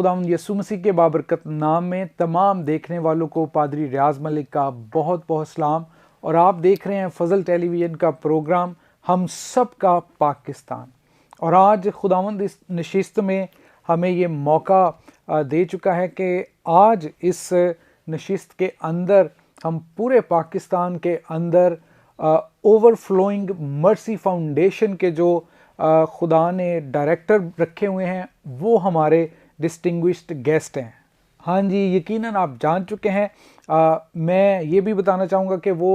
खुदावंद यीशु मसीह के बाबरकत नाम में तमाम देखने वालों को पादरी रियाज मलिक का बहुत बहुत सलाम। और आप देख रहे हैं फजल टेलीविज़न का प्रोग्राम हम सब का पाकिस्तान। और आज खुदावंद इस नशिस्त में हमें ये मौका दे चुका है कि आज इस नशिस्त के अंदर हम पूरे पाकिस्तान के अंदर ओवरफ्लोइंग मर्सी फाउंडेशन के जो खुदा ने डायरेक्टर रखे हुए हैं वो हमारे डिस्टिंग्विश्ड गेस्ट हैं। हाँ जी, यकीनन आप जान चुके हैं। मैं ये भी बताना चाहूँगा कि वो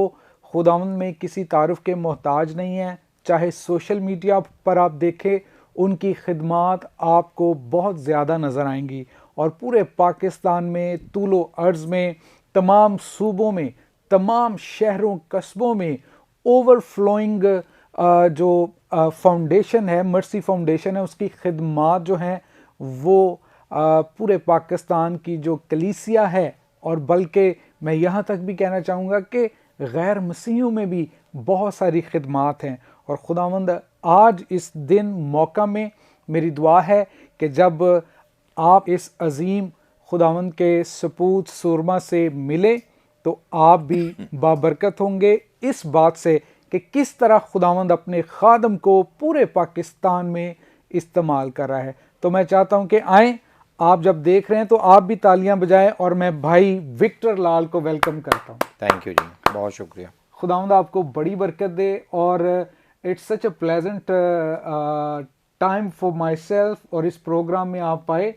खुदावंद में किसी तारुफ के मोहताज नहीं हैं। चाहे सोशल मीडिया पर आप देखें, उनकी खिदमात आपको बहुत ज़्यादा नज़र आएंगी। और पूरे पाकिस्तान में, तूलो अर्ज़ में, तमाम सूबों में, तमाम शहरों कस्बों में ओवरफ्लोइंग जो फाउंडेशन है, मर्सी फाउंडेशन है, उसकी खिदमात जो हैं वो पूरे पाकिस्तान की जो कलीसिया है, और बल्कि मैं यहाँ तक भी कहना चाहूँगा कि गैर मसीहियों में भी बहुत सारी खिदमात हैं। और खुदावंद आज इस दिन मौका में मेरी दुआ है कि जब आप इस अजीम खुदावंद के सपूत सुरमा से मिले तो आप भी बाबरकत होंगे इस बात से कि किस तरह खुदावंद अपने खादम को पूरे पाकिस्तान में इस्तेमाल कर रहा है। तो मैं चाहता हूं कि आएँ, आप जब देख रहे हैं तो आप भी तालियां बजाएं, और मैं भाई विक्टर लाल को वेलकम करता हूं। थैंक यू जी, बहुत शुक्रिया। खुदावंद आपको बड़ी बरकत दे। और it's such a pleasant time for my self, और इस प्रोग्राम में आप आए।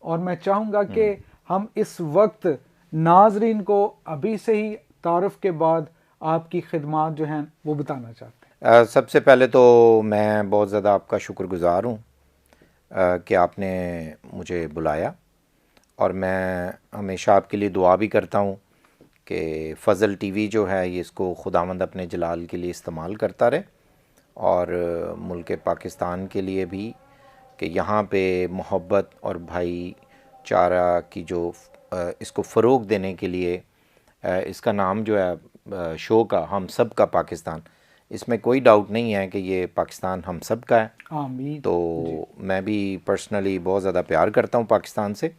और मैं चाहूँगा कि हम इस वक्त नाजरीन को अभी से ही तारुफ के बाद आपकी खिदमात जो हैं वो बताना चाहते हैं। सबसे पहले तो मैं बहुत ज़्यादा आपका शुक्रगुज़ार हूँ कि आपने मुझे बुलाया, और मैं हमेशा आपके लिए दुआ भी करता हूँ कि फ़ज़ल टीवी जो है ये इसको खुदावंद अपने जलाल के लिए इस्तेमाल करता रहे, और मुल्क पाकिस्तान के लिए भी, कि यहाँ पे मोहब्बत और भाईचारा की जो इसको फ़रोग़ देने के लिए इसका नाम जो है शो का हम सब का पाकिस्तान, इसमें कोई डाउट नहीं है कि ये पाकिस्तान हम सब का है। आमीन। तो मैं भी पर्सनली बहुत ज़्यादा प्यार करता हूँ पाकिस्तान से,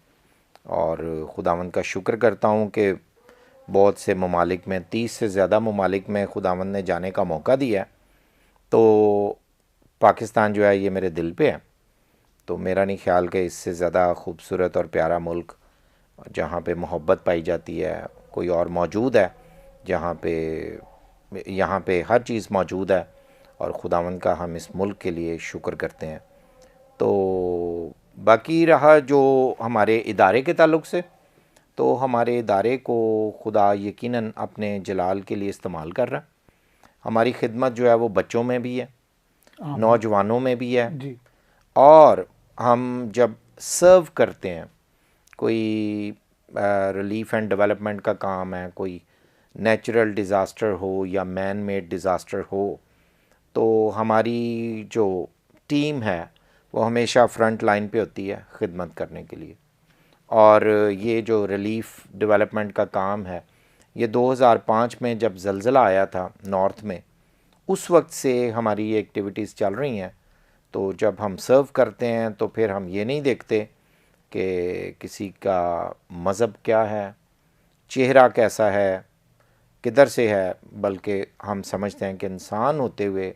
और खुदावंद का शुक्र करता हूँ कि बहुत से ममालिक में, 30 से ज़्यादा ममालिक में खुदावंद ने जाने का मौका दिया है। तो पाकिस्तान जो है ये मेरे दिल पे है। तो मेरा नहीं ख्याल कि इससे ज़्यादा खूबसूरत और प्यारा मुल्क जहाँ पे मोहब्बत पाई जाती है कोई और मौजूद है, जहाँ पे यहाँ पे हर चीज़ मौजूद है, और खुदावंद का हम इस मुल्क के लिए शुक्र करते हैं। तो बाकी रहा जो हमारे इदारे के ताल्लुक़ से, तो हमारे इदारे को खुदा यकीनन अपने जलाल के लिए इस्तेमाल कर रहा है। हमारी खिदमत जो है वो बच्चों में भी है, नौजवानों में भी है जी। और हम जब सर्व करते हैं, कोई रिलीफ एंड डेवलपमेंट का काम है, कोई नेचुरल डिज़ास्टर हो या मैन मेड डिज़ास्टर हो, तो हमारी जो टीम है वो हमेशा फ्रंट लाइन पे होती है खिदमत करने के लिए। और ये जो रिलीफ डेवलपमेंट का काम है, ये 2005 में जब ज़लज़ला आया था नॉर्थ में, उस वक्त से हमारी ये एक्टिविटीज़ चल रही हैं। तो जब हम सर्व करते हैं तो फिर हम ये नहीं देखते कि किसी का मज़हब क्या है, चेहरा कैसा है, किधर से है, बल्कि हम समझते हैं कि इंसान होते हुए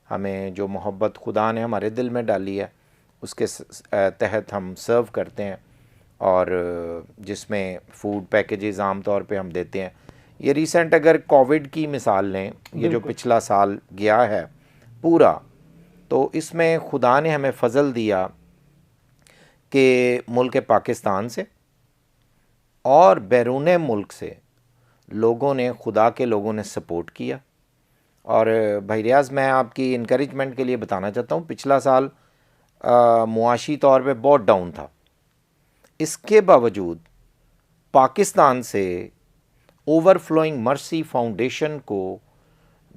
हमें जो मोहब्बत खुदा ने हमारे दिल में डाली है उसके तहत हम सर्व करते हैं, और जिसमें फूड पैकेजेस आम तौर पे हम देते हैं। ये रिसेंट अगर कोविड की मिसाल लें, ये जो पिछला साल गया है पूरा, तो इसमें खुदा ने हमें फ़ज़ल दिया कि मुल्क पाकिस्तान से और बैरून मुल्क से लोगों ने, खुदा के लोगों ने सपोर्ट किया। और भाई रियाज, मैं आपकी इनकरेजमेंट के लिए बताना चाहता हूँ, पिछला साल मुआशी तौर पे बहुत डाउन था। इसके बावजूद पाकिस्तान से ओवरफ्लोइंग मर्सी फाउंडेशन को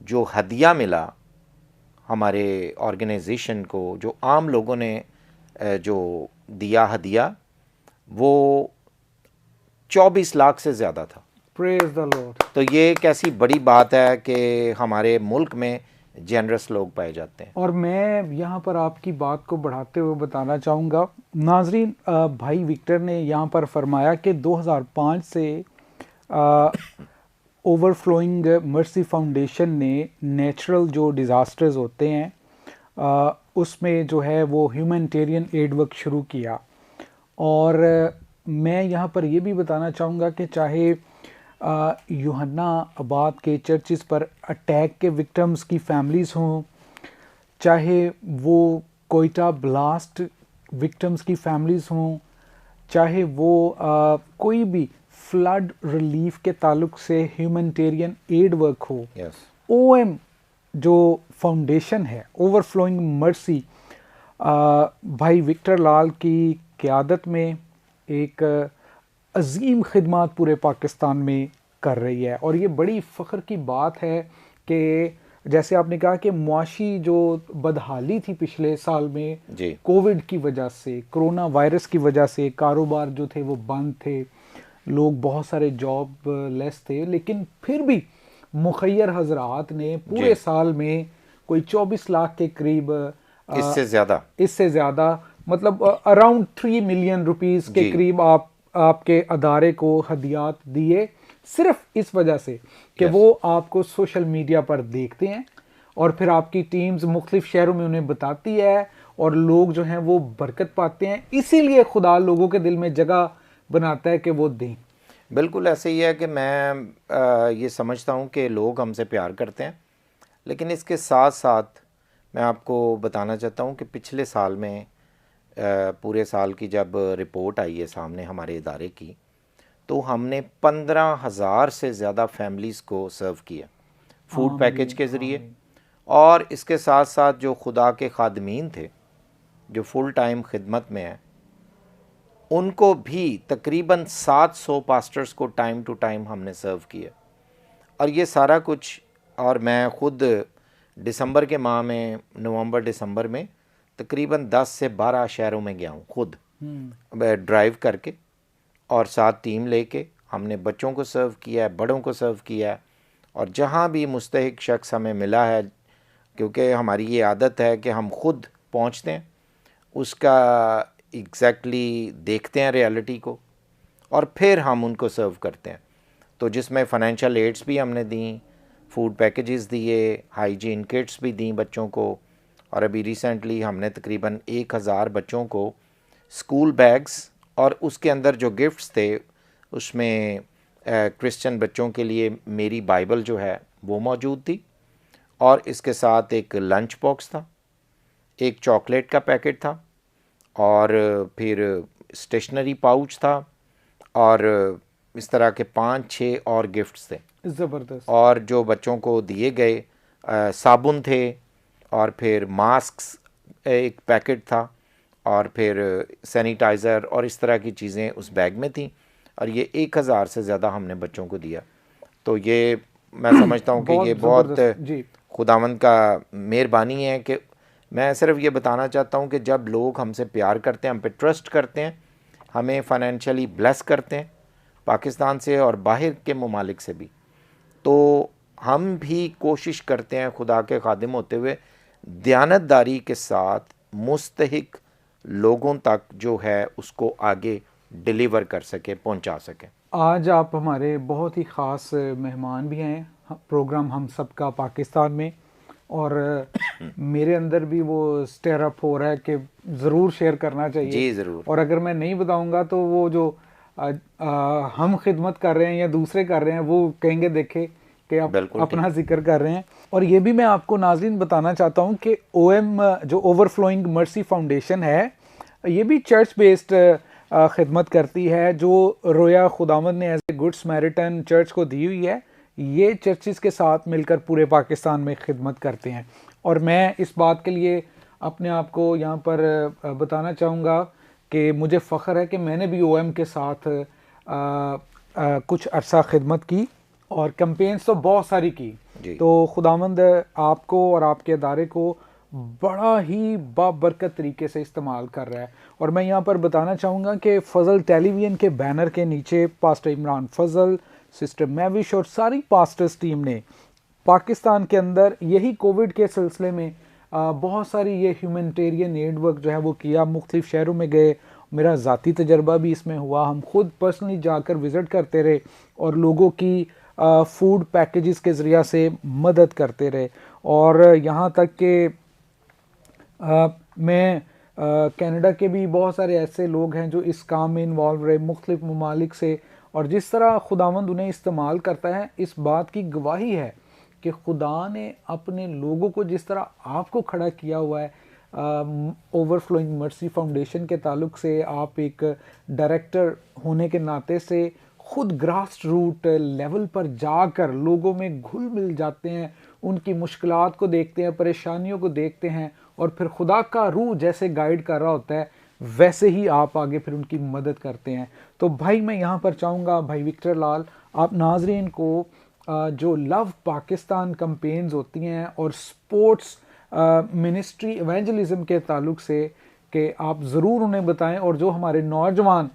जो हदिया मिला, हमारे ऑर्गेनाइजेशन को, जो आम लोगों ने जो दिया हदिया, वो 24 लाख से ज़्यादा था। Praise the Lord. तो ये कैसी बड़ी बात है कि हमारे मुल्क में जेनरस लोग पाए जाते हैं। और मैं यहाँ पर आपकी बात को बढ़ाते हुए बताना चाहूँगा नाजरीन, भाई विक्टर ने यहाँ पर फरमाया कि 2005 से ओवरफ्लोइंग मर्सी फाउंडेशन ने नेचुरल जो डिज़ास्टर्स होते हैं उसमें जो है वो ह्यूमैनिटेरियन एड वर्क शुरू किया। और मैं यहाँ पर ये भी बताना चाहूँगा कि चाहे यूहन्ना आबाद के चर्चिज़ पर अटैक के विक्टिम्स की फैमिलीज़ हों, चाहे वो कोयटा ब्लास्ट विक्टिम्स की फैमिलीज़ हों, चाहे वो कोई भी फ्लड रिलीफ के ताल्लुक से ह्यूमैनिटेरियन एड वर्क हो, ओएम जो फाउंडेशन है ओवरफ्लोइंग मर्सी भाई विक्टर लाल की क़यादत में एक अजीम खिदमत पूरे पाकिस्तान में कर रही है। और ये बड़ी फ़ख्र की बात है कि जैसे आपने कहा कि मुआशी जो बदहाली थी पिछले साल में कोविड की वजह से, कोरोना वायरस की वजह से कारोबार जो थे वो बंद थे, लोग बहुत सारे जॉब लेस थे, लेकिन फिर भी मुखैर हजरात ने पूरे साल में कोई 24 लाख के करीब, इससे ज़्यादा मतलब अराउंड 3 मिलियन रुपीस के करीब आपके अदारे को हदियात दिए, सिर्फ इस वजह से कि वो आपको सोशल मीडिया पर देखते हैं और फिर आपकी टीम्स मुख्तलिफ शहरों में उन्हें बताती है और लोग जो हैं वो बरकत पाते हैं। इसीलिए खुदा लोगों के दिल में जगह बनाता है कि वो दें। बिल्कुल ऐसे ही है कि मैं ये समझता हूँ कि लोग हमसे प्यार करते हैं, लेकिन इसके साथ साथ मैं आपको बताना चाहता हूँ कि पिछले साल में पूरे साल की जब रिपोर्ट आई है सामने हमारे इदारे की, तो हमने 15,000 से ज़्यादा फैमिलीज़ को सर्व किया फूड पैकेज के ज़रिए। और इसके साथ साथ जो खुदा के खादमीन थे जो फुल टाइम खिदमत में हैं, उनको भी तकरीबन 700 पास्टर्स को टाइम टू टाइम हमने सर्व किया। और ये सारा कुछ, और मैं ख़ुद दिसंबर के माह में, नवंबर दिसंबर में तकरीबन 10 से 12 शहरों में गया हूँ खुद ड्राइव करके, और साथ टीम लेके हमने बच्चों को सर्व किया है, बड़ों को सर्व किया है। और जहाँ भी मुस्तहिक शख्स हमें मिला है, क्योंकि हमारी ये आदत है कि हम खुद पहुँचते हैं, उसका एग्जैक्टली देखते हैं रियलिटी को और फिर हम उनको सर्व करते हैं। तो जिसमें फ़ाइनेंशियल एड्स भी हमने दी, फूड पैकेजेस दिए, हाइजीन किट्स भी दी बच्चों को, और अभी रिसेंटली हमने तकरीबन 1000 बच्चों को स्कूल बैग्स, और उसके अंदर जो गिफ्ट्स थे उसमें क्रिश्चियन बच्चों के लिए मेरी बाइबल जो है वो मौजूद थी, और इसके साथ एक लंच बॉक्स था, एक चॉकलेट का पैकेट था, और फिर स्टेशनरी पाउच था, और इस तरह के 5-6 और गिफ्ट्स थे ज़बरदस्त। और जो बच्चों को दिए गए साबुन थे, और फिर मास्क्स एक पैकेट था, और फिर सैनिटाइज़र और इस तरह की चीज़ें उस बैग में थी। और ये 1000 से ज़्यादा हमने बच्चों को दिया। तो ये मैं समझता हूँ कि ये बहुत खुदावंद का मेहरबानी है। कि मैं सिर्फ ये बताना चाहता हूँ कि जब लोग हमसे प्यार करते हैं, हम पे ट्रस्ट करते हैं, हमें फ़ाइनेंशियली ब्लेस करते हैं पाकिस्तान से और बाहर के ममालिक से भी, तो हम भी कोशिश करते हैं खुदा के खादिम होते हुए दयानतदारी के साथ मुस्तहिक लोगों तक जो है उसको आगे डिलीवर कर सके, पहुंचा सके। आज आप हमारे बहुत ही ख़ास मेहमान भी हैं प्रोग्राम हम सब का पाकिस्तान में, और मेरे अंदर भी वो स्टेयर अप हो रहा है कि ज़रूर शेयर करना चाहिए। जी ज़रूर। और अगर मैं नहीं बताऊंगा तो वो जो हम खिदमत कर रहे हैं या दूसरे कर रहे हैं वो कहेंगे देखे कि आप अपना जिक्र कर रहे हैं। और ये भी मैं आपको नाज़रीन बताना चाहता हूँ कि ओएम जो ओवरफ्लोइंग मर्सी फाउंडेशन है, ये भी चर्च बेस्ड खिदमत करती है जो रोया खुदावंद ने as a good Samaritan church को दी हुई है। ये चर्चिज़ के साथ मिलकर पूरे पाकिस्तान में खिदमत करते हैं। और मैं इस बात के लिए अपने आप को यहाँ पर बताना चाहूँगा कि मुझे फ़ख्र है कि मैंने भी ओएम के साथ कुछ अरसा खिदमत की और कैंपेन्स तो बहुत सारी की। तो खुदावंद आपको और आपके अदारे को बड़ा ही बाबरकत तरीके से इस्तेमाल कर रहा है। और मैं यहाँ पर बताना चाहूँगा कि फ़ज़ल टेलीविज़न के बैनर के नीचे पास्टर इमरान फ़ज़ल, सिस्टर मैविश और सारी पास्टर्स टीम ने पाकिस्तान के अंदर यही कोविड के सिलसिले में बहुत सारी ये ह्यूमैनिटेरियन एड वर्क जो है वो किया, मुख्तलिफ शहरों में गए, मेरा ज़ाती तजर्बा भी इसमें हुआ, हम खुद पर्सनली जाकर विज़िट करते रहे और लोगों की फूड पैकेजेस के ज़रिया से मदद करते रहे। और यहाँ तक कि मैं कनाडा के भी बहुत सारे ऐसे लोग हैं जो इस काम में इन्वॉल्व रहे मुख्तलिफ ममालिक से, और जिस तरह खुदावंद उन्हें इस्तेमाल करता है इस बात की गवाही है कि खुदा ने अपने लोगों को जिस तरह आपको खड़ा किया हुआ है। ओवरफ्लोइंग मर्सी फाउंडेशन के ताल्लुक से आप एक डायरेक्टर होने के नाते से खुद ग्रास रूट लेवल पर जाकर लोगों में घुल मिल जाते हैं, उनकी मुश्किलात को देखते हैं, परेशानियों को देखते हैं, और फिर खुदा का रूह जैसे गाइड कर रहा होता है वैसे ही आप आगे फिर उनकी मदद करते हैं। तो भाई मैं यहाँ पर चाहूँगा भाई विक्टर लाल, आप नाजरीन को जो लव पाकिस्तान कैंपेन्स होती हैं और स्पोर्ट्स मिनिस्ट्री इवेंजलिज्म के ताल्लुक से कि आप ज़रूर उन्हें बताएं, और जो हमारे नौजवान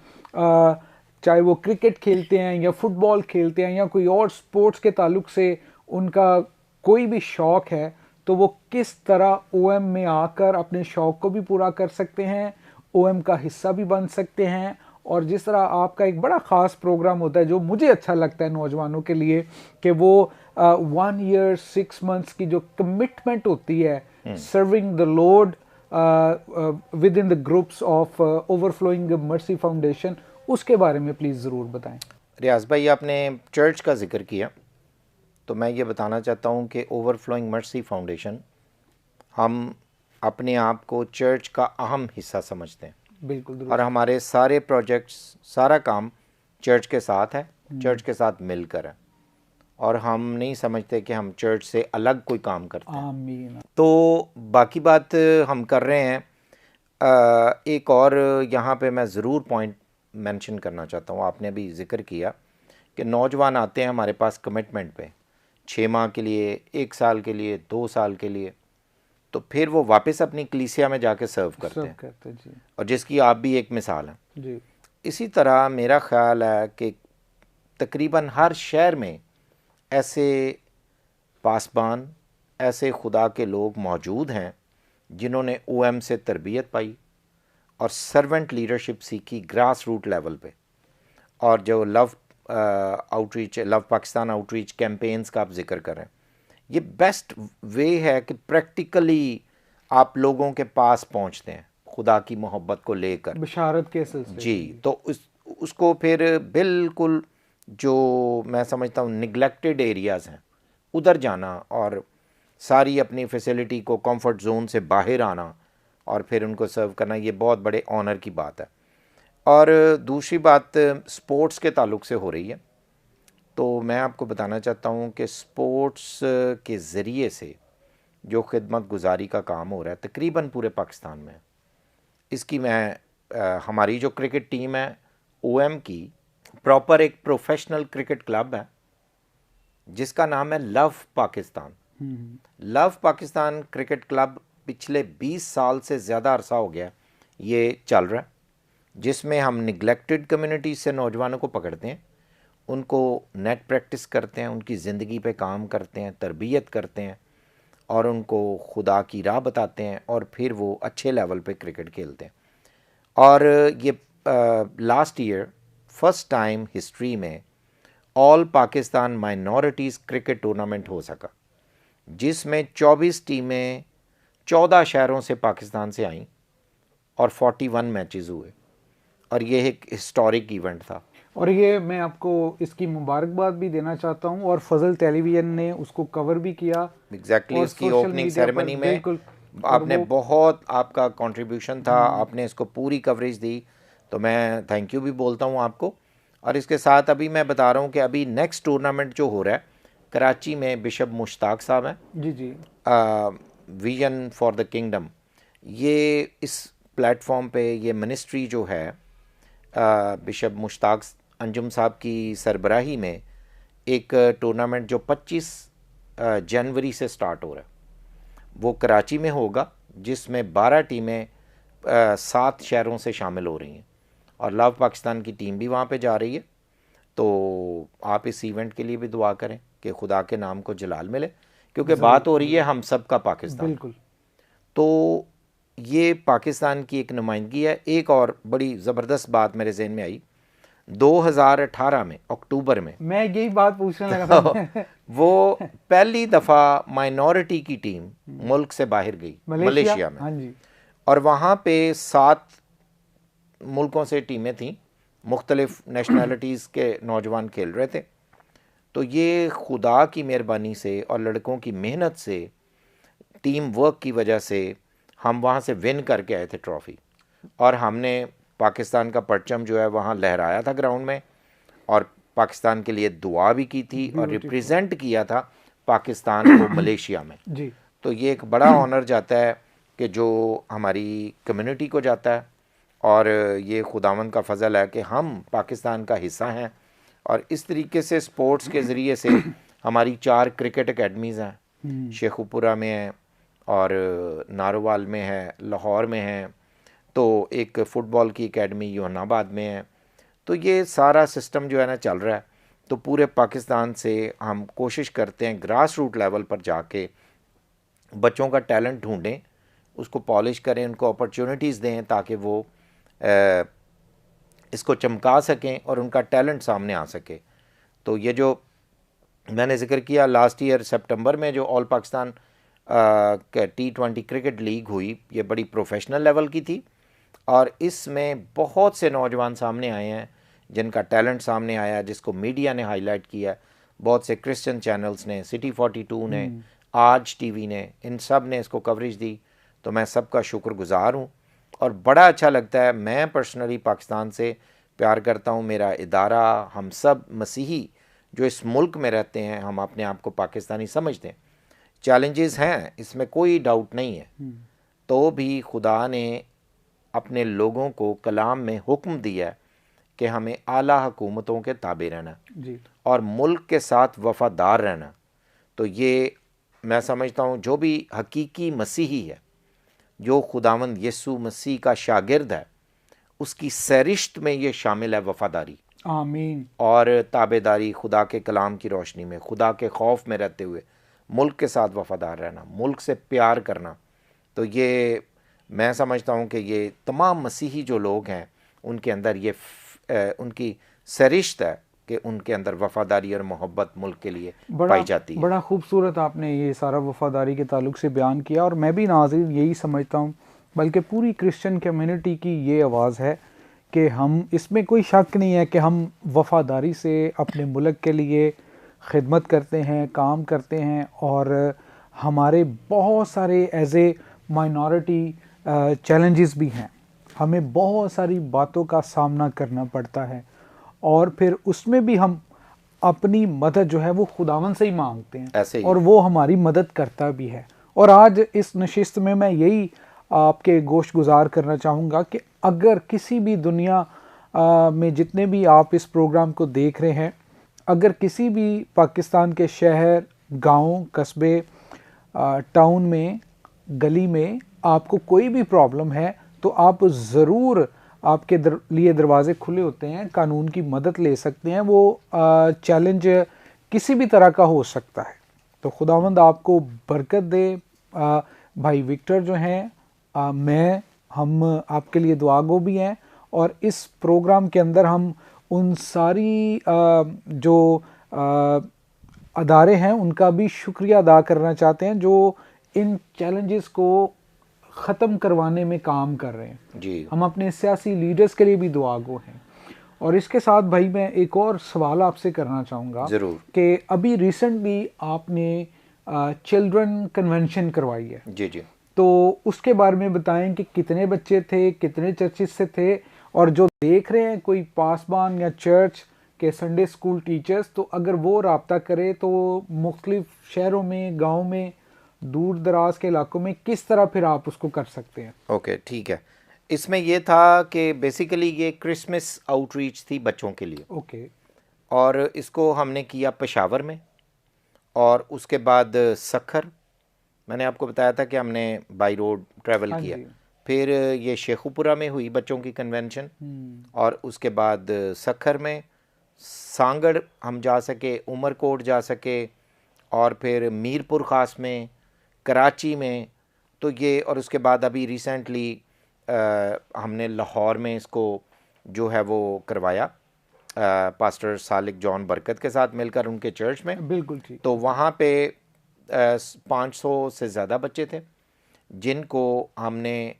चाहे वो क्रिकेट खेलते हैं या फुटबॉल खेलते हैं या कोई और स्पोर्ट्स के ताल्लुक से उनका कोई भी शौक़ है, तो वो किस तरह ओएम में आकर अपने शौक़ को भी पूरा कर सकते हैं, ओएम का हिस्सा भी बन सकते हैं। और जिस तरह आपका एक बड़ा ख़ास प्रोग्राम होता है जो मुझे अच्छा लगता है नौजवानों के लिए, कि वो 1 ईयर 6 मंथ्स की जो कमिटमेंट होती है serving the Lord with in the groups of overflowing mercy foundation, उसके बारे में प्लीज़ ज़रूर बताएं। रियाज भाई, आपने चर्च का जिक्र किया तो मैं ये बताना चाहता हूँ कि ओवरफ्लोइंग मर्सी फाउंडेशन, हम अपने आप को चर्च का अहम हिस्सा समझते हैं। बिल्कुल। और हमारे सारे प्रोजेक्ट्स, सारा काम चर्च के साथ है, चर्च के साथ मिलकर है, और हम नहीं समझते कि हम चर्च से अलग कोई काम करते हैं। आमीन। तो बाकी बात हम कर रहे हैं। एक और यहाँ पे मैं ज़रूर पॉइंट मेंशन करना चाहता हूँ। आपने भी जिक्र किया कि नौजवान आते हैं हमारे पास कमिटमेंट पे 6 माह के लिए, 1 साल के लिए, 2 साल के लिए, तो फिर वो वापस अपनी कलीसिया में जाके सर्व करते हैं जी। और जिसकी आप भी एक मिसाल हैं जी। इसी तरह मेरा ख़्याल है कि तकरीबन हर शहर में ऐसे पासबान, ऐसे खुदा के लोग मौजूद हैं जिन्होंने ओएम से तरबियत पाई और सर्वेंट लीडरशिप सीखी ग्रास रूट लेवल पे। और जो love outreach, love Pakistan outreach campaigns का आप जिक्र करें, ये बेस्ट वे है कि प्रैक्टिकली आप लोगों के पास पहुंचते हैं खुदा की मोहब्बत को लेकर, बशारत के सिलसिले जी। तो उसको फिर बिल्कुल जो मैं समझता हूँ निगलेक्टेड एरियाज़ हैं उधर जाना और सारी अपनी फैसिलिटी को कंफर्ट जोन से बाहर आना और फिर उनको सर्व करना, ये बहुत बड़े ऑनर की बात है। और दूसरी बात स्पोर्ट्स के ताल्लुक से हो रही है, तो मैं आपको बताना चाहता हूँ कि स्पोर्ट्स के ज़रिए से जो खिदमत गुजारी का काम हो रहा है तकरीबन पूरे पाकिस्तान में, इसकी मैं हमारी जो क्रिकेट टीम है ओएम की प्रॉपर एक प्रोफेशनल क्रिकेट क्लब है जिसका नाम है love Pakistan. Love Pakistan cricket club पिछले 20 साल से ज़्यादा अरसा हो गया ये चल रहा है, जिसमें हम निगलेक्टेड कम्युनिटी से नौजवानों को पकड़ते हैं, उनको नेट प्रैक्टिस करते हैं, उनकी ज़िंदगी पे काम करते हैं, तरबियत करते हैं और उनको खुदा की राह बताते हैं और फिर वो अच्छे लेवल पे क्रिकेट खेलते हैं। और ये last year first time history में all Pakistan minorities cricket tournament हो सका, जिसमें 24 टीमें 14 शहरों से पाकिस्तान से आईं और 41 मैचेस हुए और ये एक हिस्टोरिक इवेंट था। और ये मैं आपको इसकी मुबारकबाद भी देना चाहता हूँ, और फजल टेलीविज़न ने उसको कवर भी किया। एग्जैक्टली उसकी ओपनिंग सेरेमनी में आपने बहुत, आपका कंट्रीब्यूशन था, आपने इसको पूरी कवरेज दी, तो मैं थैंक यू भी बोलता हूँ आपको। और इसके साथ अभी मैं बता रहा हूँ कि अभी नेक्स्ट टूर्नामेंट जो हो रहा है कराची में, बिशप मुश्ताक साहब हैं, जी, विजन फॉर द किंगडम, ये इस प्लेटफॉर्म पे ये मिनिस्ट्री जो है बिशप मुश्ताक अंजुम साहब की सरबराही में एक टूर्नामेंट जो 25 जनवरी से स्टार्ट हो रहा है वो कराची में होगा, जिसमें 12 टीमें 7 शहरों से शामिल हो रही हैं और लव पाकिस्तान की टीम भी वहाँ पे जा रही है। तो आप इस इवेंट के लिए भी दुआ करें कि खुदा के नाम को जलाल मिले, क्योंकि बात हो रही है हम सब का पाकिस्तान। बिल्कुल। तो ये पाकिस्तान की एक नुमाइंदगी है। एक और बड़ी ज़बरदस्त बात मेरे जहन में आई 2018 में अक्टूबर में, मैं यही बात पूछने लगा था। वो पहली दफ़ा माइनॉरिटी की टीम मुल्क से बाहर गई मलेशिया में। हाँ जी। और वहाँ पे 7 मुल्कों से टीमें थीं, मुख्तलिफ नेशनलिटीज़ के नौजवान खेल रहे थे। तो ये खुदा की मेहरबानी से और लड़कों की मेहनत से, टीम वर्क की वजह से हम वहाँ से विन करके आए थे ट्रॉफ़ी। और हमने पाकिस्तान का परचम जो है वहाँ लहराया था ग्राउंड में, और पाकिस्तान के लिए दुआ भी की थी और रिप्रेजेंट किया था पाकिस्तान को मलेशिया में जी। तो ये एक बड़ा ऑनर जाता है कि जो हमारी कम्युनिटी को जाता है, और ये खुदावंद का फ़ज़ल है कि हम पाकिस्तान का हिस्सा हैं। और इस तरीके से स्पोर्ट्स के ज़रिए से हमारी 4 क्रिकेट एकेडमीज़ हैं, शेखुपुरा में है और नारोवाल में है, लाहौर में है, तो एक फ़ुटबॉल की एकेडमी यूनाबाद में है। तो ये सारा सिस्टम जो है ना चल रहा है। तो पूरे पाकिस्तान से हम कोशिश करते हैं ग्रास रूट लेवल पर जाके बच्चों का टैलेंट ढूंढें, उसको पॉलिश करें, उनको अपॉर्चुनिटीज़ दें ताकि वो इसको चमका सकें और उनका टैलेंट सामने आ सके। तो ये जो मैंने ज़िक्र किया लास्ट ईयर सितंबर में जो all Pakistan T20 cricket league हुई, ये बड़ी प्रोफेशनल लेवल की थी और इसमें बहुत से नौजवान सामने आए हैं जिनका टैलेंट सामने आया, जिसको मीडिया ने हाईलाइट किया। बहुत से क्रिश्चियन चैनल्स ने, सिटी 42 ने, आज टीवी ने, इन सब ने इसको कवरेज दी। तो मैं सबका शुक्रगुजार हूँ और बड़ा अच्छा लगता है। मैं पर्सनली पाकिस्तान से प्यार करता हूँ, मेरा इदारा, हम सब मसीही जो इस मुल्क में रहते हैं, हम अपने आप को पाकिस्तानी समझते हैं। चैलेंजेस हैं, इसमें कोई डाउट नहीं है, तो भी खुदा ने अपने लोगों को कलाम में हुक्म दिया है कि हमें आला हुकूमतों के ताबे रहना जी। और मुल्क के साथ वफ़ादार रहना। तो ये मैं समझता हूँ जो भी हकीकी मसीही है, जो खुदावंद यीशु मसीह का शागिर्द है, उसकी सरिश्त में ये शामिल है वफ़ादारी, आमीन, और ताबेदारी, खुदा के कलाम की रोशनी में, खुदा के खौफ में रहते हुए मुल्क के साथ वफ़ादार रहना, मुल्क से प्यार करना। तो ये मैं समझता हूँ कि ये तमाम मसीही जो लोग हैं उनके अंदर ये उनकी सरिश्त है कि उनके अंदर वफ़ादारी और मोहब्बत मुल्क के लिए पाई जाती है। बड़ा खूबसूरत आपने ये सारा वफ़ादारी के ताल्लुक से बयान किया, और मैं भी नाज़रीन यही समझता हूँ, बल्कि पूरी क्रिश्चियन कम्युनिटी की ये आवाज़ है कि हम, इसमें कोई शक नहीं है कि हम वफ़ादारी से अपने मुल्क के लिए खिदमत करते हैं, काम करते हैं, और हमारे बहुत सारे एज ए माइनॉरिटी चैलेंजेस भी हैं। हमें बहुत सारी बातों का सामना करना पड़ता है, और फिर उसमें भी हम अपनी मदद जो है वो खुदावन से ही मांगते हैं, ऐसे ही। और वो हमारी मदद करता भी है। और आज इस नशिस्त में मैं यही आपके गोश्त गुजार करना चाहूँगा कि अगर किसी भी दुनिया में जितने भी आप इस प्रोग्राम को देख रहे हैं, अगर किसी भी पाकिस्तान के शहर, गांव, कस्बे, टाउन में, गली में आपको कोई भी प्रॉब्लम है, तो आप ज़रूर, आपके लिए दरवाजे खुले होते हैं, कानून की मदद ले सकते हैं। वो चैलेंज किसी भी तरह का हो सकता है। तो खुदावंद आपको बरकत दे। भाई विक्टर जो हैं, हम आपके लिए दुआगो भी हैं, और इस प्रोग्राम के अंदर हम उन सारी जो अदारे हैं उनका भी शुक्रिया अदा करना चाहते हैं जो इन चैलेंजेस को ख़त्म करवाने में काम कर रहे हैं जी। हम अपने सियासी लीडर्स के लिए भी दुआगो हैं। और इसके साथ भाई मैं एक और सवाल आपसे करना चाहूँगा ज़रूर कि अभी रिसेंटली आपने चिल्ड्रन कन्वेंशन करवाई है, जी जी, तो उसके बारे में बताएं कि कितने बच्चे थे, कितने चर्चिस से थे, और जो देख रहे हैं कोई पासबान या चर्च के संडे स्कूल टीचर्स, तो अगर वो रब्ता करे तो मुख्तलिफ शहरों में, गांव में, दूर दराज के इलाकों में किस तरह फिर आप उसको कर सकते हैं। ओके ठीक है। इसमें यह था कि बेसिकली ये क्रिसमस आउटरीच थी बच्चों के लिए। ओके। और इसको हमने किया पेशावर में, और उसके बाद सखर, मैंने आपको बताया था कि हमने बाई रोड ट्रैवल किया। फिर ये शेखुपुरा में हुई बच्चों की कन्वेंशन, और उसके बाद सखर में, सांगड़ हम जा सके, उमरकोट जा सके, और फिर मीरपुर ख़ास में, कराची में, तो ये, और उसके बाद अभी रिसेंटली हमने लाहौर में इसको जो है वो करवाया पास्टर सालिक जॉन बरकत के साथ मिलकर उनके चर्च में। बिल्कुल ठीक। तो वहाँ पे 500 से ज़्यादा बच्चे थे जिनको हमने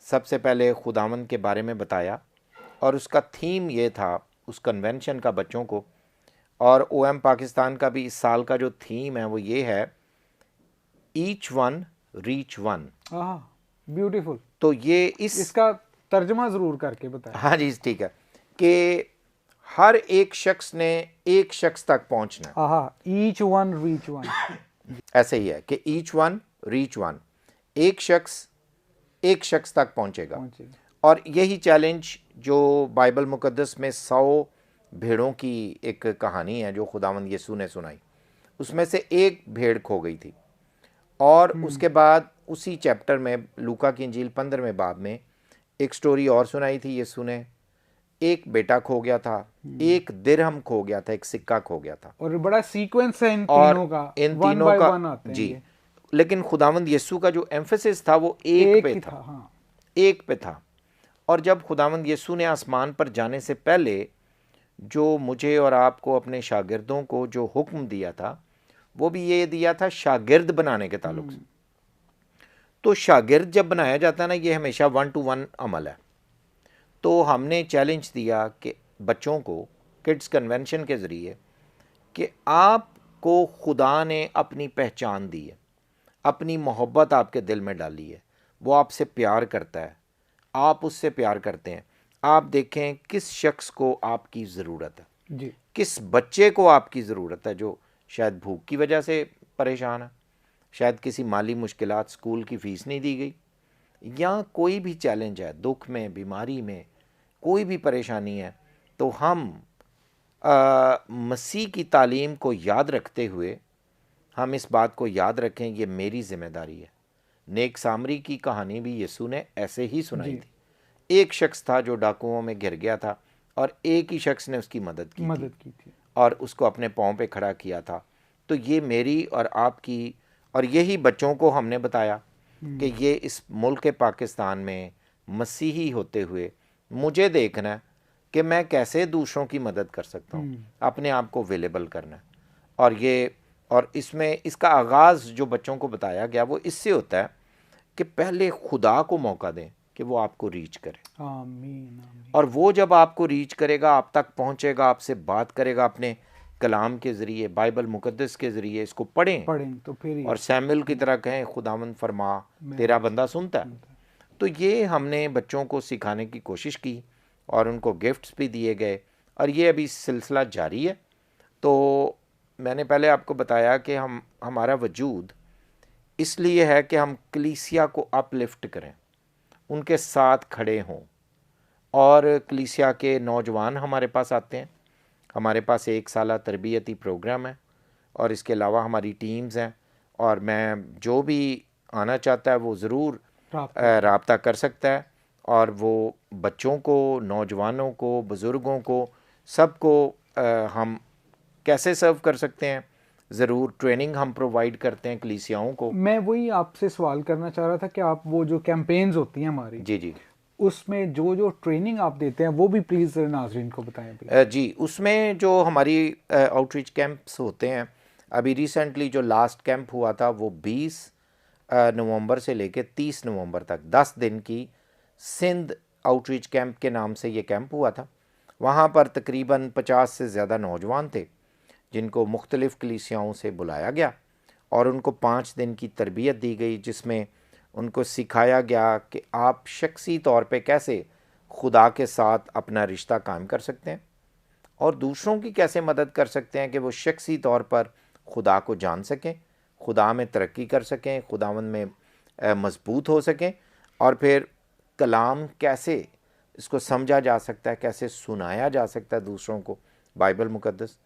सबसे पहले खुदावंद के बारे में बताया, और उसका थीम ये था उस कन्वेंशन का बच्चों को, और OM पाकिस्तान का भी इस साल का जो थीम है वो ये है, each one reach one. Beautiful. तो ये इसका तर्जमा ज़रूर करके बताएं। हाँ जी ठीक है, कि हर एक शख्स ने एक शख्स तक पहुंचना। Each one reach one. ऐसे ही है कि ईच वन रीच वन, एक शख्स तक पहुंचेगा। और यही चैलेंज जो बाइबल मुकद्दस में 100 भेड़ों की एक कहानी है जो खुदावंद यीशु ने सुनाई, उसमें से एक भेड़ खो गई थी, और उसके बाद उसी चैप्टर में लूका की इंजील 15वें बाब में एक स्टोरी और सुनाई थी यीशु ने। एक बेटा खो गया था, एक दिरहम खो गया था, एक सिक्का खो गया था, और बड़ा सीक्वेंस है इन तीनों का, इन तीनों का आते जी। हैं। लेकिन खुदावंद यीशु का जो एम्फेसिस था वो एक पे था। हाँ। एक पे था। और जब खुदावंद यीशु ने आसमान पर जाने से पहले जो मुझे और आपको अपने शागिर्दों को जो हुक्म दिया था, वो भी ये दिया था शागिर्द बनाने के ताल्लुक से। तो शागिर्द जब बनाया जाता है ना, ये हमेशा 1 to 1 अमल है। तो हमने चैलेंज दिया कि बच्चों को किड्स कन्वेंशन के ज़रिए कि आपको खुदा ने अपनी पहचान दी है, अपनी मोहब्बत आपके दिल में डाली है, वो आपसे प्यार करता है, आप उससे प्यार करते हैं। आप देखें किस शख्स को आपकी ज़रूरत है जी, किस बच्चे को आपकी ज़रूरत है जो शायद भूख की वजह से परेशान है, शायद किसी माली मुश्किलात, स्कूल की फ़ीस नहीं दी गई, या कोई भी चैलेंज है, दुख में, बीमारी में, कोई भी परेशानी है। तो हम मसीह की तालीम को याद रखते हुए हम इस बात को याद रखें, ये मेरी ज़िम्मेदारी है। नेक सामरी की कहानी भी यीशु ने ऐसे ही सुनाई थी। एक शख्स था जो डाकुओं में घिर गया था, और एक ही शख्स ने उसकी मदद की थी और उसको अपने पाँव पे खड़ा किया था। तो ये मेरी और आपकी, और यही बच्चों को हमने बताया कि ये इस मुल्क पाकिस्तान में मसीही होते हुए मुझे देखना है कि मैं कैसे दूसरों की मदद कर सकता हूँ, अपने आप को अवेलेबल करना है। और ये, और इसमें इसका आगाज़ जो बच्चों को बताया गया वो इससे होता है कि पहले खुदा को मौका दें कि वो आपको रीच करे। आमीन। और वो जब आपको रीच करेगा, आप तक पहुँचेगा, आपसे बात करेगा अपने कलाम के ज़रिए, बाइबल मुकद्दस के ज़रिए, इसको पढ़ें तो फिर और सैमुअल की तरह कहें, खुदावंद फरमा, तेरा बंदा सुनता है। तो ये हमने बच्चों को सिखाने की कोशिश की और उनको गिफ्ट्स भी दिए गए, और ये अभी सिलसिला जारी है। तो मैंने पहले आपको बताया कि हमारा वजूद इसलिए है कि हम कलीसिया को अपलिफ्ट करें, उनके साथ खड़े हों। और कलीसिया के नौजवान हमारे पास आते हैं, हमारे पास 1 साला तरबियती प्रोग्राम है, और इसके अलावा हमारी टीम्स हैं, और मैं जो भी आना चाहता है वो ज़रूर राब्ता कर सकता है। और वो बच्चों को, नौजवानों को, बुज़ुर्गों को, सबको हम कैसे सर्व कर सकते हैं, ज़रूर ट्रेनिंग हम प्रोवाइड करते हैं कलीसियाओं को। मैं वही आपसे सवाल करना चाह रहा था कि आप वो जो कैंपेन्स होती हैं हमारी, जी, उसमें जो ट्रेनिंग आप देते हैं वो भी प्लीज़ नाज़रीन को बताएं। जी, उसमें जो हमारी आउटरीच कैंप्स होते हैं, अभी रिसेंटली जो लास्ट कैंप हुआ था वो 20 नवंबर से लेकर 30 नवंबर तक 10 दिन की सिंध आउटरीच कैंप के नाम से ये कैंप हुआ था। वहाँ पर तकरीबन 50 से ज़्यादा नौजवान थे जिनको मुख्तलिफ़ कलीसियाओं से बुलाया गया, और उनको 5 दिन की तरबियत दी गई, जिसमें उनको सिखाया गया कि आप शख्सी तौर पे कैसे खुदा के साथ अपना रिश्ता कायम कर सकते हैं, और दूसरों की कैसे मदद कर सकते हैं कि वो शख्सी तौर पर खुदा को जान सकें, खुदा में तरक्की कर सकें, खुदावंद में मजबूत हो सकें, और फिर कलाम कैसे इसको समझा जा सकता है, कैसे सुनाया जा सकता है दूसरों को बाइबल मुकद्दस,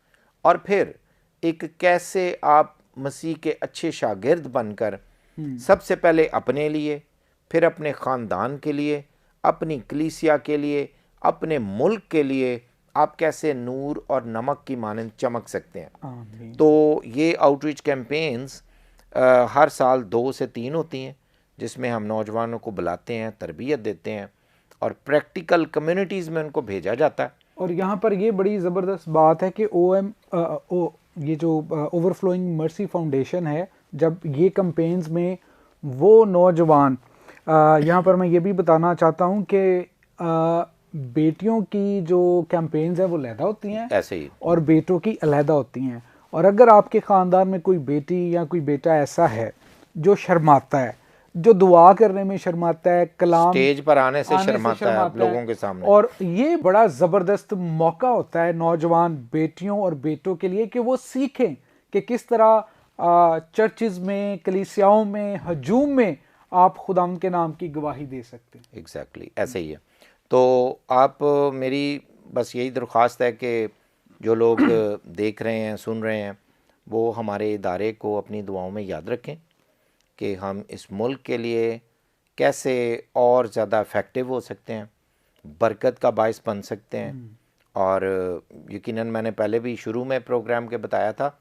और फिर एक कैसे आप मसीह के अच्छे शागिर्द बनकर सबसे पहले अपने लिए, फिर अपने ख़ानदान के लिए, अपनी कलीसिया के लिए, अपने मुल्क के लिए, आप कैसे नूर और नमक की मानंद चमक सकते हैं। आमीन। तो ये आउटरीच कैंपेन्स हर साल 2 से 3 होती हैं, जिसमें हम नौजवानों को बुलाते हैं, तरबियत देते हैं और प्रैक्टिकल कम्युनिटीज़ में उनको भेजा जाता है। और यहाँ पर ये बड़ी ज़बरदस्त बात है कि ये जो ओवरफ्लोइंग मर्सी फाउंडेशन है, जब ये कैंपेन्स में वो नौजवान, यहाँ पर मैं ये भी बताना चाहता हूँ कि बेटियों की जो कैंपेन्स हैं वो अलहदा होती हैं ऐसे ही और बेटों की अलहदा होती हैं। और अगर आपके ख़ानदान में कोई बेटी या कोई बेटा ऐसा है जो शर्माता है, जो दुआ करने में शर्माता है, कलाम स्टेज पर आने से शर्माता है लोगों के सामने, और ये बड़ा ज़बरदस्त मौका होता है नौजवान बेटियों और बेटों के लिए कि वो सीखें कि किस तरह चर्चिज़ में, कलीसियाओं में, हजूम में आप खुदाम के नाम की गवाही दे सकते हैं। एग्जैक्टली ऐसे ही है। तो आप मेरी बस यही दरख्वास्त है कि जो लोग देख रहे हैं, सुन रहे हैं, वो हमारे इदारे को अपनी दुआओं में याद रखें कि हम इस मुल्क के लिए कैसे और ज़्यादा इफ़ेक्टिव हो सकते हैं, बरकत का बायस बन सकते हैं। और यकीनन मैंने पहले भी शुरू में प्रोग्राम के बताया था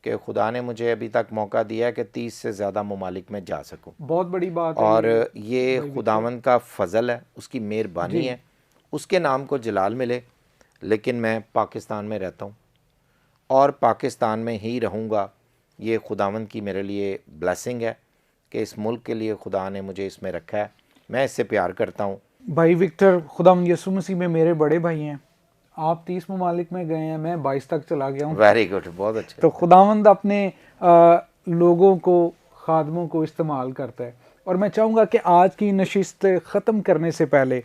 कि खुदा ने मुझे अभी तक मौका दिया है कि 30 से ज़्यादा ममालिक में जा सकूं। बहुत बड़ी बात है और ये खुदावंद का फ़ज़ल है, उसकी मेहरबानी है, उसके नाम को जलाल मिले। लेकिन मैं पाकिस्तान में रहता हूँ और पाकिस्तान में ही रहूँगा। ये खुदावंद की मेरे लिए ब्लेसिंग है कि इस मुल्क के लिए खुदा ने मुझे इसमें रखा है। मैं इससे प्यार करता हूँ। भाई विक्टर, खुदावंद यीशु मसीह में मेरे बड़े भाई हैं। आप 30 ममालिक में गए हैं, मैं 22 तक चला गया हूँ। वेरी गुड, बहुत अच्छा। तो खुदावंद अपने लोगों को, खादमों को इस्तेमाल करता है। और मैं चाहूँगा कि आज की नशिस्त ख़त्म करने से पहले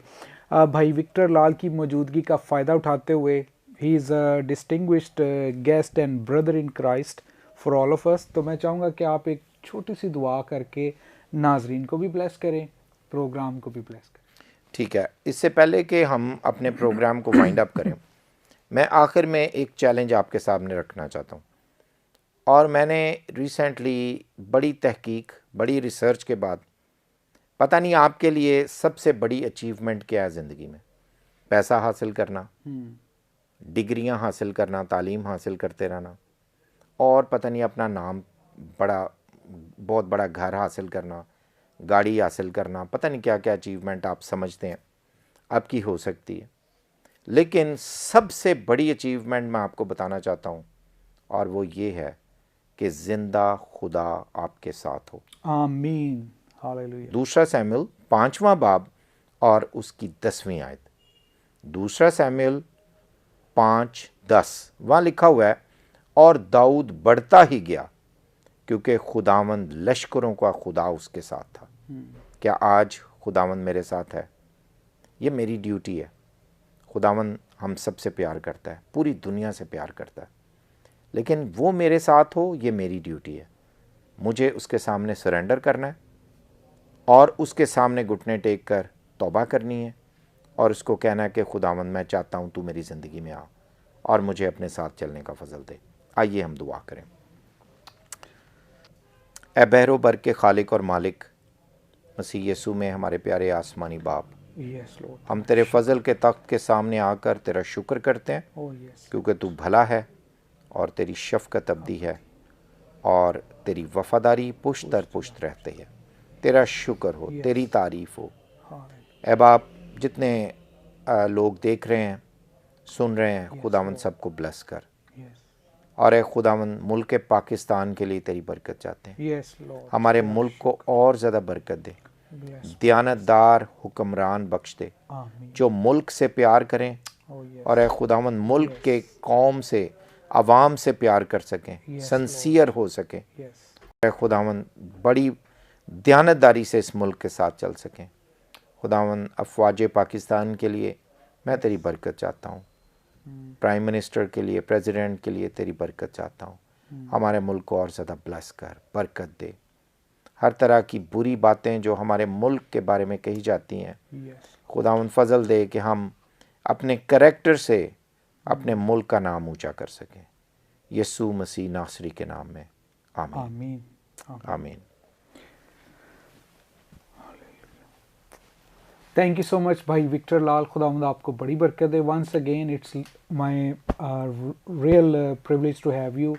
भाई विक्टर लाल की मौजूदगी का फ़ायदा उठाते हुए, he is a distinguished guest and brother in Christ for all of us, तो मैं चाहूँगा कि आप एक छोटी सी दुआ करके नाजरीन को भी ब्लेस करें, प्रोग्राम को भी ब्लेस करें। ठीक है, इससे पहले कि हम अपने प्रोग्राम को वाइंड अप करें, मैं आखिर में एक चैलेंज आपके सामने रखना चाहता हूँ। और मैंने रिसेंटली बड़ी तहकीक, बड़ी रिसर्च के बाद, पता नहीं आपके लिए सबसे बड़ी अचीवमेंट क्या है ज़िंदगी में? पैसा हासिल करना, डिग्रियां हासिल करना, तालीम हासिल करते रहना, और पता नहीं अपना नाम, बहुत बड़ा घर हासिल करना, गाड़ी हासिल करना, पता नहीं क्या क्या अचीवमेंट आप समझते हैं आपकी हो सकती है। लेकिन सबसे बड़ी अचीवमेंट मैं आपको बताना चाहता हूँ, और वो ये है कि ज़िंदा खुदा आपके साथ हो। आमीन, हालेलुया। दूसरा सैमुएल 5वां बाब और उसकी 10वीं आयत। दूसरा सैमुएल 5:10 वहाँ लिखा हुआ है, और दाऊद बढ़ता ही गया क्योंकि खुदावंद लश्करों का खुदा उसके साथ था। क्या आज खुदावंद मेरे साथ है? ये मेरी ड्यूटी है। खुदावंद हम सबसे प्यार करता है, पूरी दुनिया से प्यार करता है, लेकिन वो मेरे साथ हो, ये मेरी ड्यूटी है। मुझे उसके सामने सरेंडर करना है और उसके सामने घुटने टेक कर तौबा करनी है और उसको कहना है कि खुदावंद मैं चाहता हूँ तू मेरी ज़िंदगी में आ और मुझे अपने साथ चलने का फजल दे। आइए हम दुआ करें। ए बहरो बर के खालिक और मालिक मसीह यीशु में हमारे प्यारे आसमानी बाप, हम तेरे फजल के तख्त के सामने आकर तेरा शुक्र करते हैं क्योंकि तू भला है और तेरी शफ़क़त अबदी है और तेरी वफ़ादारी पुश्त दर पुश्त रहती है। तेरा शुक्र हो, तेरी तारीफ़ हो। ए बाप, जितने लोग देख रहे हैं, सुन रहे हैं, खुदावंद सबको ब्लेस कर। और ए खुदावंद मुल्क पाकिस्तान के लिए तेरी बरकत चाहते हैं। हमारे मुल्क को और ज़्यादा बरकत दे, दियानतदार हुक्मरान बख्श दे जो मुल्क से प्यार करें और ए खुदावंद मुल्क के कौम से, आवाम से प्यार कर सकें, सनसियर हो सकें। ए खुदावंद बड़ी दियानतदारी से इस मुल्क के साथ चल सकें। खुदावंद अफवाज पाकिस्तान के लिए मैं तेरी बरकत चाहता हूँ। प्राइम मिनिस्टर के लिए, प्रेसिडेंट के लिए तेरी बरकत चाहता हूँ। हमारे मुल्क को और ज़्यादा ब्लेस कर, बरकत दे। हर तरह की बुरी बातें जो हमारे मुल्क के बारे में कही जाती हैं, खुदावंद फजल दे कि हम अपने करैक्टर से अपने मुल्क का नाम ऊंचा कर सकें। यीशु मसीह नासरी के नाम में आमीन, आमीन, आमीन। थैंक यू सो मच भाई विक्टर लाल, खुदावंद आपको बड़ी बरकत दे। Once again it's my real privilege to have you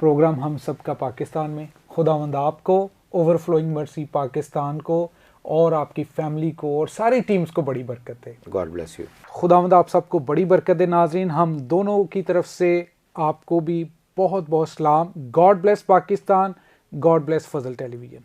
program हम सब का पाकिस्तान में। खुदावंद आपको, ओवरफ्लोइंग मर्सी पाकिस्तान को और आपकी फैमिली को और सारी टीम्स को बड़ी बरकत दे। God bless you. खुदावंद आप सबको बड़ी बरकत दे। नाजरीन, हम दोनों की तरफ से आपको भी बहुत बहुत सलाम। God bless Pakistan, God bless Fazal television.